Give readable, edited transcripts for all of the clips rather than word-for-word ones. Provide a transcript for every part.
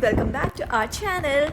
welcome back to our channel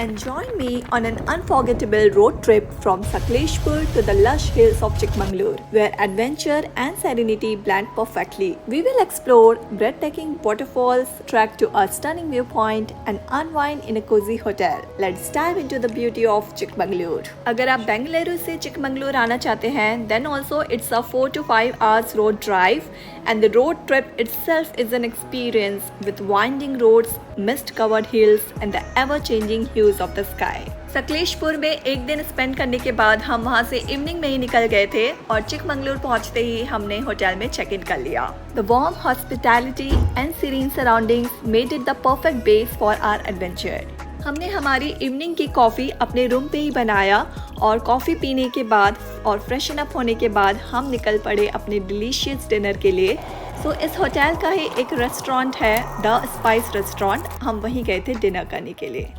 and join me on an unforgettable road trip from Sakleshpur to the lush hills of Chikmagalur, where adventure and serenity blend perfectly. We will explore breathtaking waterfalls, trek to a stunning viewpoint and unwind in a cozy hotel. Let's dive into the beauty of Chikmagalur. अगर आप बेंगलुरु से चिकमंगलुरु आना चाहते हैं, then also it's a 4 to 5 hours road drive and the road trip itself is an experience with winding roads, mist-covered hills and the ever-changing hues of the sky. Sakleshpur में एक दिन spend करने के बाद हम वहाँ से इवनिंग में ही निकल गए थे और चिकमंगलुरु पहुँचते ही हमने होटल में चेक इन कर लिया. The warm hospitality and serene surroundings made it the perfect base for our adventure. हमने हमारी इवनिंग की कॉफ़ी अपने रूम पे ही बनाया और कॉफ़ी पीने के बाद और फ्रेशन अप होने के बाद हम निकल पड़े अपने डिलीशियस डिनर के लिए. सो इस होटल का ही एक रेस्टोरेंट है, द स्पाइस रेस्टोरेंट. हम वहीं गए थे डिनर करने के लिए.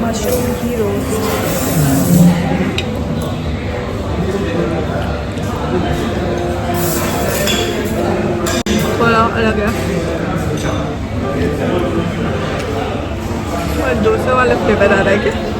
मशरूम की रोटी थोड़ा अलग है और डोसा वाला फ्लेवर आ रहा है क्या?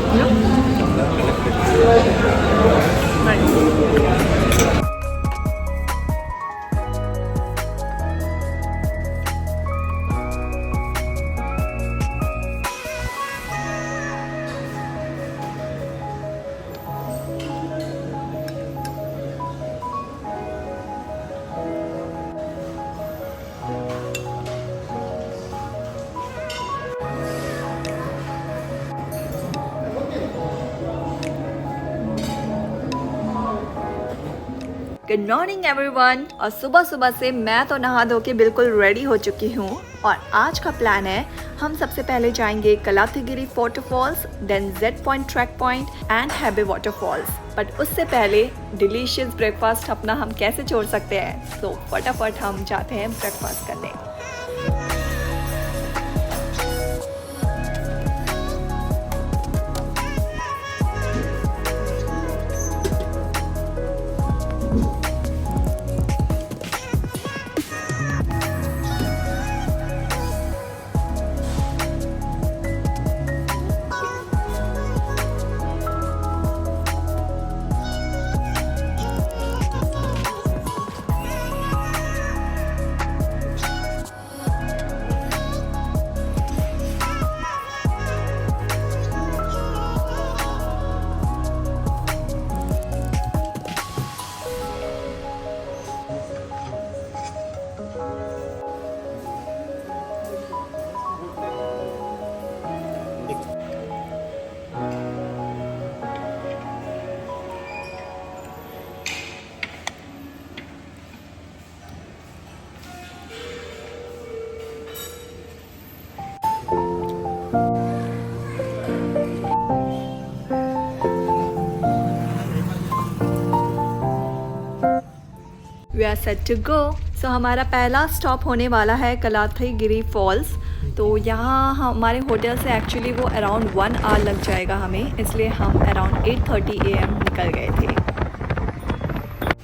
Good morning everyone. और सुबह सुबह से मैं तो नहा धो के बिल्कुल रेडी हो चुकी हूँ और आज का प्लान है हम सबसे पहले जाएंगे Kalathigiri waterfalls, then Z point trek point and Hebbe waterfalls. But उससे पहले डिलीशियस ब्रेकफास्ट अपना हम कैसे छोड़ सकते हैं. तो फटाफट हम जाते हैं ब्रेकफास्ट करने. We are set to go. So हमारा पहला स्टॉप होने वाला है कलाथीगिरी फॉल्स. तो यहाँ हमारे होटल से एक्चुअली वो अराउंड 1 आवर लग जाएगा हमें, इसलिए हम अराउंड 8:30 AM निकल गए थे.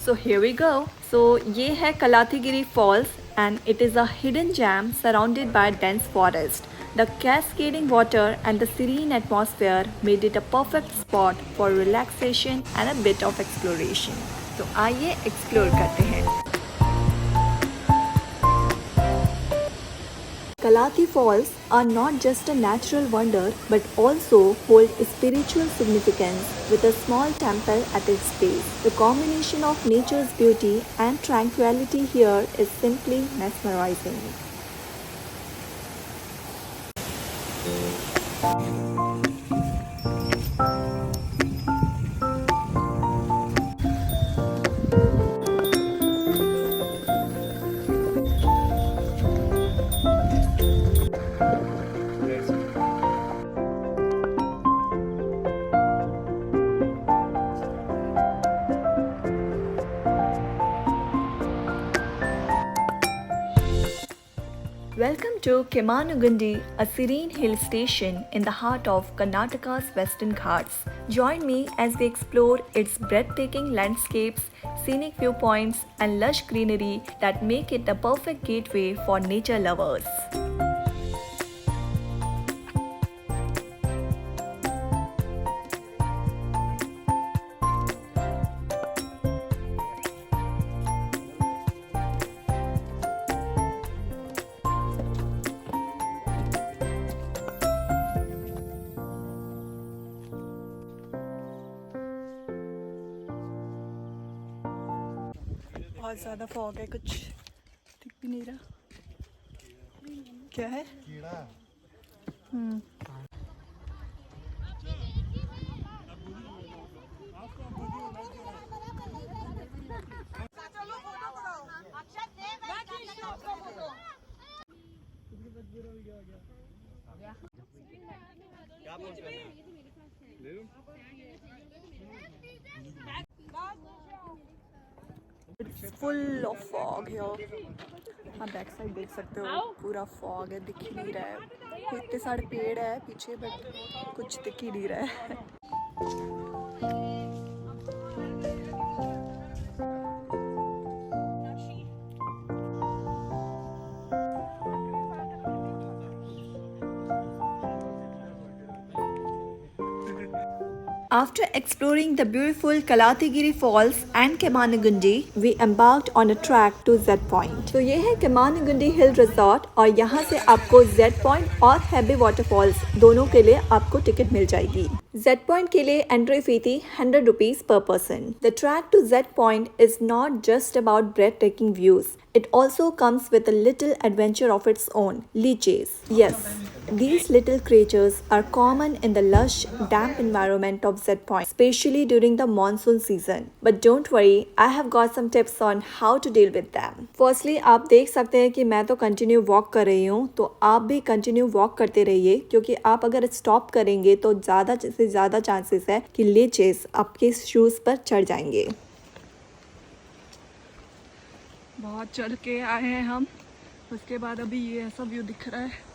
So here we go. So ये है Kalathigiri falls and it is a hidden gem surrounded by dense forest. The cascading water and the serene atmosphere made it a perfect spot for relaxation and a bit of exploration. तो आइए explore करते हैं. Kalati Falls are not just a natural wonder but also hold spiritual significance with a small temple at its base. The combination of nature's beauty and tranquility here is simply mesmerizing. Welcome to Kemanugundi, a serene hill station in the heart of Karnataka's Western Ghats. Join me as we explore its breathtaking landscapes, scenic viewpoints, and lush greenery that make it a perfect gateway for nature lovers. बहुत ज़्यादा fog है, कुछ दिख भी नहीं रहा क्या है। फुल ऑफ फॉग है। आप बैक साइड देख सकते हो, पूरा फॉग है, दिख ही नहीं रहा है। इतने सारे पेड़ है पीछे बट कुछ दिख ही नहीं रहा है। After exploring the beautiful Kalatigiri Falls and Kemanugundi, we embarked on a trek to Z Point. तो ये है Kemanugundi Hill Resort और यहाँ से आपको Z Point और Hebbe Waterfalls दोनों के लिए आपको टिकट मिल जाएगी। Z Point के लिए एंट्री फी थी 100 rupees per person. The trek to Z Point is not just about breathtaking views. It also comes with a little adventure of its own, leeches. Yes, these little creatures are common in the lush, damp environment of Z Point, especially during the monsoon season. But don't worry, I have got some tips on how to deal with them. Firstly, आप देख सकते हैं कि मैं तो continue walk कर रही हूँ, तो आप भी कंटिन्यू वॉक करते रहिए क्योंकि आप अगर स्टॉप करेंगे तो ज़्यादा से ज़्यादा चांसेस है कि लीचेस आपके शूज़ पर चढ़ जाएंगे। बहुत चल के आए हैं हम, उसके बाद अभी ये ऐसा व्यू दिख रहा है।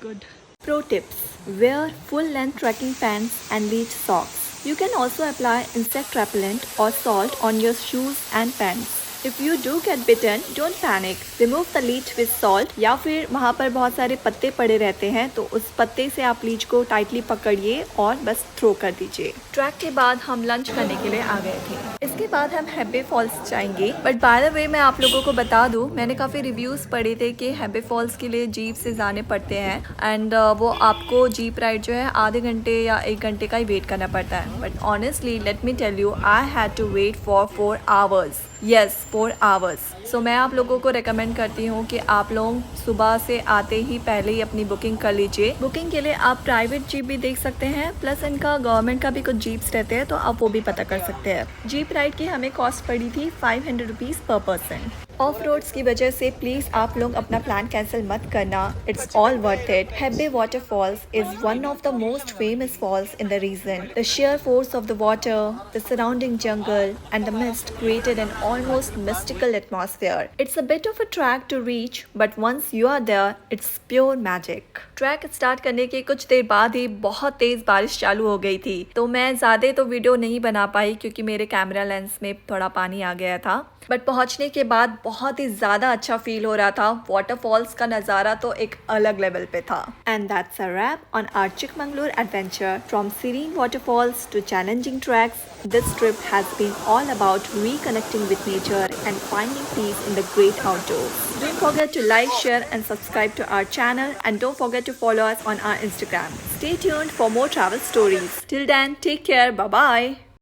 Good. Pro tips: wear full-length trekking pants and leech socks. You can also apply insect repellent or salt on your shoes and pants. If you do get bitten, don't panic. Remove the leech with salt या फिर वहाँ पर बहुत सारे पत्ते पड़े रहते हैं तो उस पत्ते से आप लीच को टाइटली पकड़िए और बस थ्रो कर दीजिए। ट्रैक के बाद हम लंच करने के लिए आ गए थे। इसके बाद हम हेब्बे फॉल्स जाएंगे। बट बाय द वे मैं आप लोगों को बता दूं, मैंने काफ़ी रिव्यूज़ पढ़े थे कि हेब्बे फॉल्स के लिए जीप से जाने पड़ते हैं एंड वो आपको जीप राइड जो है आधे घंटे या 1 घंटे का ही वेट करना पड़ता है। But honestly let me tell you, I had to wait for 4 hours. Yes, 4 hours. So मैं आप लोगों को रेकमेंड करती हूँ कि आप लोग सुबह से आते ही पहले ही अपनी बुकिंग कर लीजिए। बुकिंग के लिए आप प्राइवेट जीप भी देख सकते हैं, प्लस इनका गवर्नमेंट का भी कुछ जीप्स रहते हैं तो आप वो भी पता कर सकते हैं। जीप राइड की हमें कॉस्ट पड़ी थी 500 rupees पर पर्सन। ऑफ रोड्स की वजह से प्लीज आप लोग अपना प्लान कैंसिल मत करना, it's all worth it. Hebbe waterfalls is one of the most famous falls in the region. The sheer force of the water, the surrounding jungle and the mist created an almost mystical atmosphere. It's a bit of a trek to reach, but once you are there, it's pure magic. Track start करने के कुछ देर बाद ही बहुत तेज बारिश चालू हो गई थी, तो मैं ज़्यादा तो वीडियो नहीं बना पाई क्योंकि मेरे कैमरा लेंस में थोड़ा पानी आ गया था। बट पहुंचने के बाद बहुत ही ज़्यादा अच्छा फील हो रहा था। वाटरफॉल्स का नज़ारा तो एक अलग लेवल पे था। And that's a wrap on our Chikmagalur adventure. From serene waterfalls to challenging treks, this trip has been all about reconnecting with nature and finding peace in the great outdoors. Don't forget to like, share and subscribe to our channel, and don't forget to follow us on our Instagram. Stay tuned for more travel stories. Till then, take care. Bye bye.